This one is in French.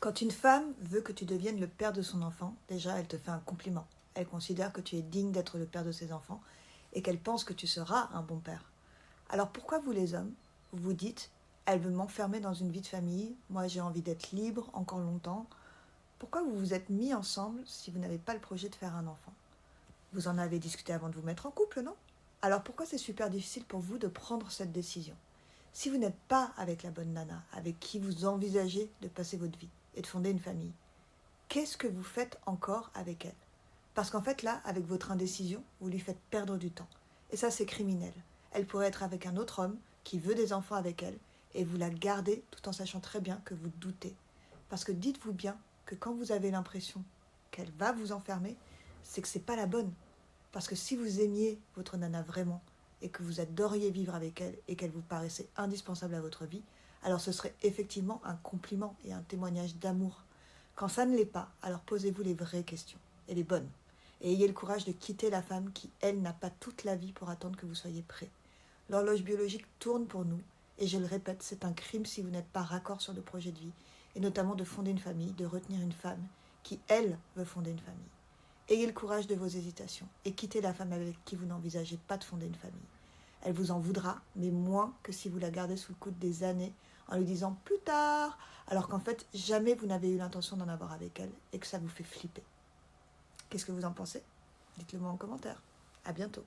Quand une femme veut que tu deviennes le père de son enfant, déjà elle te fait un compliment. Elle considère que tu es digne d'être le père de ses enfants et qu'elle pense que tu seras un bon père. Alors pourquoi vous les hommes, vous vous dites, elle veut m'enfermer dans une vie de famille, moi j'ai envie d'être libre encore longtemps. Pourquoi vous vous êtes mis ensemble si vous n'avez pas le projet de faire un enfant? Vous en avez discuté avant de vous mettre en couple, non? Alors pourquoi c'est super difficile pour vous de prendre cette décision? Si vous n'êtes pas avec la bonne nana, avec qui vous envisagez de passer votre vie et de fonder une famille, qu'est-ce que vous faites encore avec elle? Parce qu'en fait là, avec votre indécision, vous lui faites perdre du temps. Et ça, c'est criminel. Elle pourrait être avec un autre homme qui veut des enfants avec elle et vous la gardez tout en sachant très bien que vous doutez. Parce que dites-vous bien que quand vous avez l'impression qu'elle va vous enfermer, c'est que c'est pas la bonne. Parce que si vous aimiez votre nana vraiment et que vous adoriez vivre avec elle et qu'elle vous paraissait indispensable à votre vie, alors ce serait effectivement un compliment et un témoignage d'amour. Quand ça ne l'est pas, alors posez-vous les vraies questions, et les bonnes. Et ayez le courage de quitter la femme qui, elle, n'a pas toute la vie pour attendre que vous soyez prêt. L'horloge biologique tourne pour nous, et je le répète, c'est un crime si vous n'êtes pas raccord sur le projet de vie, et notamment de fonder une famille, de retenir une femme qui, elle, veut fonder une famille. Ayez le courage de vos hésitations, et quittez la femme avec qui vous n'envisagez pas de fonder une famille. Elle vous en voudra, mais moins que si vous la gardez sous le coude des années en lui disant plus tard, alors qu'en fait jamais vous n'avez eu l'intention d'en avoir avec elle et que ça vous fait flipper. Qu'est-ce que vous en pensez? Dites-le moi en commentaire. À bientôt.